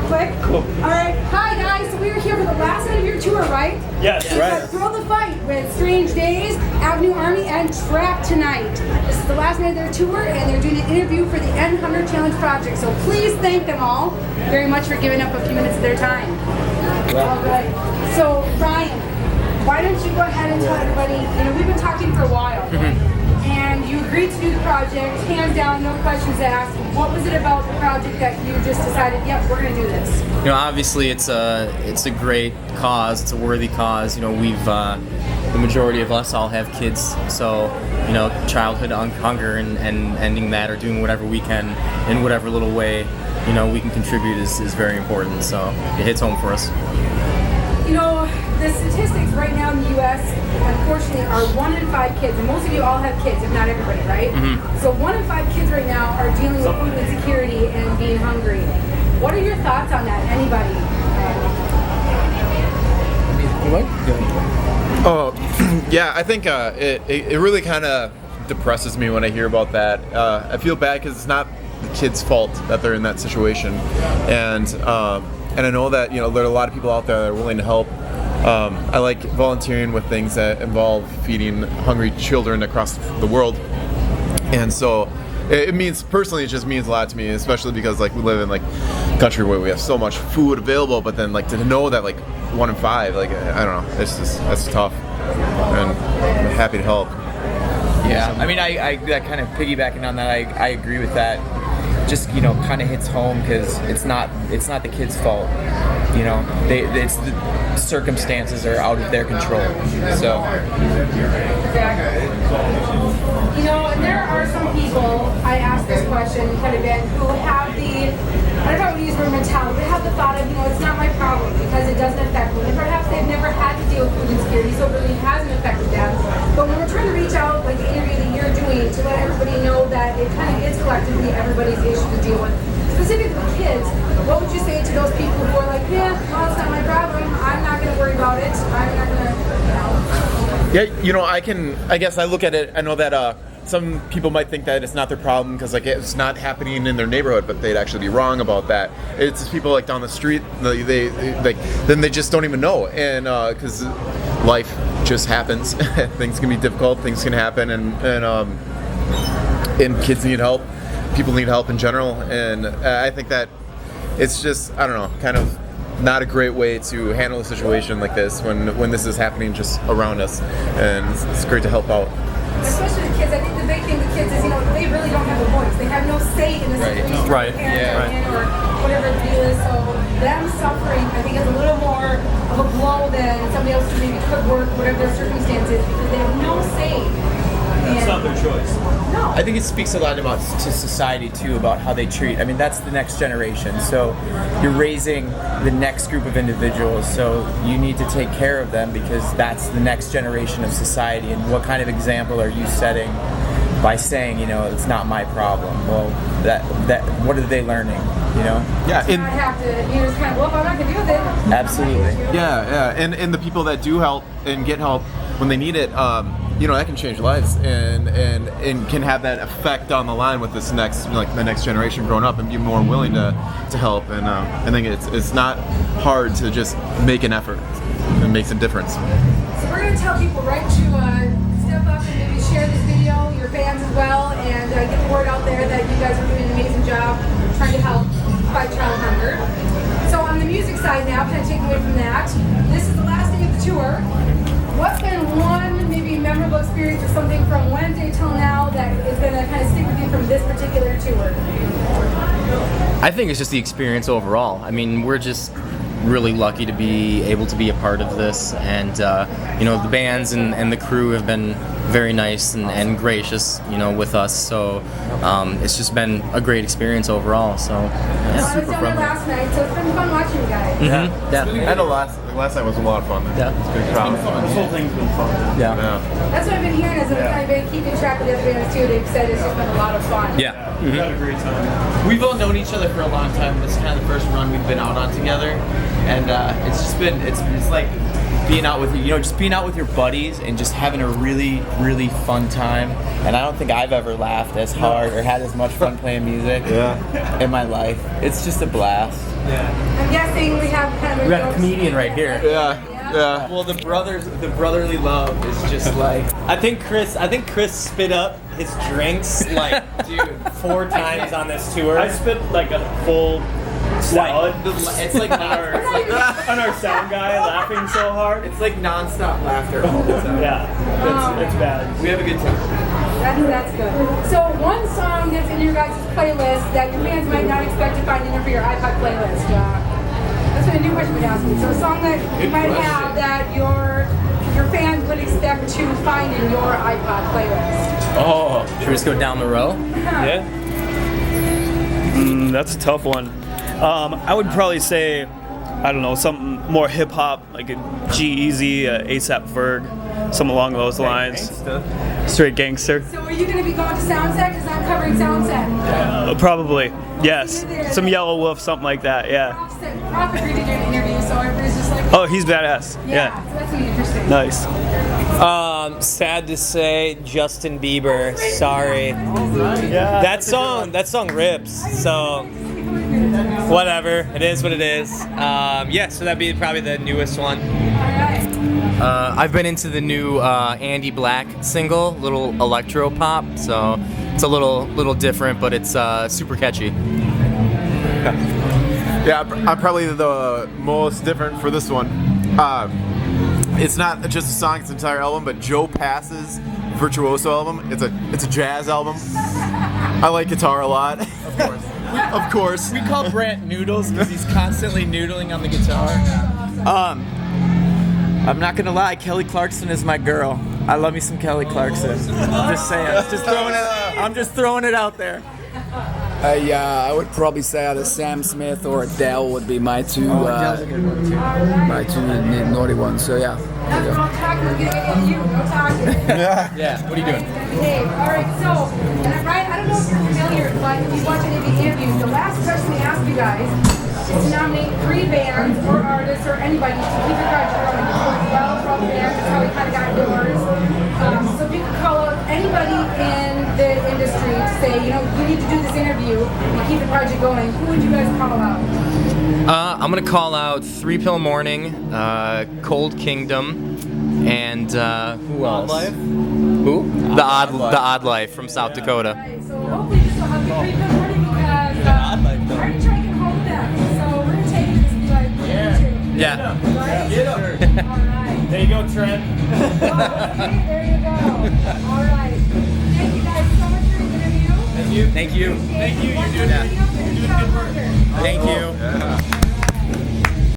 quick. Cool. All right. Hi, guys. So we are here for the last night of your tour, right? Yes. Right. Thrill the Fight with Strange Days, Avenue Army, and Trap tonight. This is the last night of their tour, and they're doing an interview for the N100 Challenge Project. So please thank them all very much for giving up a few minutes of their time. All right. So, Ryan, why don't you go ahead and tell everybody, we've been talking for a while. And you agreed to do the project, hands down, no questions asked. What was it about the project that you just decided, yep, we're going to do this? Obviously it's a great cause. It's a worthy cause. We've the majority of us all have kids, so childhood hunger and ending that or doing whatever we can in whatever little way we can contribute is very important. So it hits home for us. The statistics right now in the U.S., unfortunately, are 1 in 5 kids, and most of you all have kids, if not everybody, right? Mm-hmm. So 1 in 5 kids right now are dealing with food insecurity and being hungry. What are your thoughts on that? Anybody? Yeah, I think it really kind of depresses me when I hear about that. I feel bad because it's not the kids' fault that they're in that situation, and I know that there are a lot of people out there that are willing to help. I like volunteering with things that involve feeding hungry children across the world, and so it just means a lot to me, especially because we live in a country where we have so much food available, but then to know that 1 in 5, I don't know, that's tough, and I'm happy to help. Yeah, I mean, I that kind of piggybacking on that, I agree with that. Just kind of hits home because it's not the kids' fault. It's the circumstances are out of their control. So. And there are some people, I asked this question kind of been, who have the, I don't know how to use the word mentality, but have the thought of, it's not my problem because it doesn't affect me. And perhaps they've never had to deal with food insecurity, so it really hasn't affected them. But when we're trying to reach out, like the interview that you're doing, to let everybody know that it kind of is collectively everybody's issue to deal with, specifically with kids, what would you say to those people who are like, yeah, well, it's not my problem, I'm not going to worry about it, I'm not going to, Yeah, I guess I look at it, I know that some people might think that it's not their problem because it's not happening in their neighborhood, but they'd actually be wrong about that. It's just people down the street, then they just don't even know, and because life just happens. Things can be difficult, things can happen, and kids need help, people need help in general, and I think that it's just, I don't know, kind of not a great way to handle a situation like this when this is happening just around us, and it's great to help out. Especially the kids, I think the big thing with kids is, they really don't have a voice. They have no say in the situation. Right. Or whatever the deal is. So them suffering, I think, is a little more of a blow than somebody else who maybe could work, whatever their circumstances, because they have no say. It's not their choice. No. I think it speaks a lot to society too, about how they treat. I mean, that's the next generation. So you're raising the next group of individuals. So you need to take care of them because that's the next generation of society. And what kind of example are you setting by saying, it's not my problem? Well, that what are they learning? Yeah. I have to. You just kind of, well, I'm not gonna deal with it. Absolutely. Yeah. And the people that do help and get help when they need it, that can change lives and can have that effect down the line with this next, the next generation growing up and be more willing to help. And I think it's not hard to just make an effort. It makes a difference. So we're going to tell people, right, to step up and maybe share this video, your fans as well, and get the word out there that you guys are doing an amazing job trying to help fight child hunger. So on the music side now, kind of take away from that, this is the last day of the tour. What's been one maybe memorable experience or something from Wednesday till now that is going to kind of stick with you from this particular tour? I think it's just the experience overall. I mean, we're just really lucky to be able to be a part of this, and the bands and the crew have been very nice and gracious, with us. So it's just been a great experience overall. So I was down there last night, so it's been fun watching you guys. Mm-hmm. Yeah. I know last night was a lot of fun. Yeah. It's a good crowd. This whole thing's been fun. Yeah. That's what I've been hearing as I've been keeping track of the other bands too. They've said it's just been a lot of fun. Yeah. We've had a great time. We've all known each other for a long time. This is kind of the first run we've been out on together, and it's just been it's like being out with just being out with your buddies and just having a really, really fun time. And I don't think I've ever laughed as hard or had as much fun playing music in my life. It's just a blast. I'm guessing we have kind of We got a comedian right here. Yeah. Well, the brotherly love is just like. I think Chris spit up his drinks like, dude, 4 times on this tour. I spit like a full salad It's like on our sound guy laughing so hard. It's like nonstop laughter all the time. Yeah, it's bad. We have a good time. That's good. So one song that's in your guys' playlist that your fans might not expect to find in there for your iPod playlist. That's what a new question would ask me. So a song that you might have that your fans would expect to find in your iPod playlist. Oh, should we just go down the row? Yeah. That's a tough one. I would probably say, I don't know, something more hip hop, like a G-Eazy, ASAP Ferg, something along those lines. Straight gangster. So are you going to be going to Soundset? Because I'm covering Soundset. Probably, yes. Some Yellow Wolf, something like that. Yeah. Prophet redid your interview, so everybody's just like, Oh, he's badass. yeah. So that's going to be interesting. Nice. Sad to say, Justin Bieber. Sorry. Yeah. That song rips. So whatever. It is what it is. So that'd be probably the newest one. I've been into the new Andy Black single, little electro pop. So it's a little different, but it's super catchy. Yeah, I'm probably the most different for this one. It's not just a song; it's an entire album. But Joe Pass's Virtuoso album. It's a jazz album. I like guitar a lot. Of course. We call Brant Noodles because he's constantly noodling on the guitar. I'm not gonna lie, Kelly Clarkson is my girl. I love me some Kelly Clarkson. I'm just saying. I'm just throwing it out there. I would probably say either Sam Smith or Adele would be my two naughty ones. So yeah. That's what I'm talking. We're going to get into you. No talking. Yeah. What are you doing? Hey, all right, so, and Ryan, I don't know if you're familiar, but if you watch any of the interviews, the last question we asked you guys is to nominate 3 bands or artists or anybody to keep your project going. It's worked well for all the bands. That's how we kind of got yours. So if you could call out anybody in the industry to say, you need to do this interview and keep the project going, who would you guys call out? I'm gonna call out 3 Pill Morning, Cold Kingdom, and who else? Life? Who? The Odd Life from South Dakota. Right, so hopefully this will help you 3 Pill Morning because our track can hold them. So we're going to take this and be like, Yeah. right? All right. There you go, Trent. Okay, there you go. All right. Thank you guys so much for your interview. Thank you. Thank you. You're doing good work.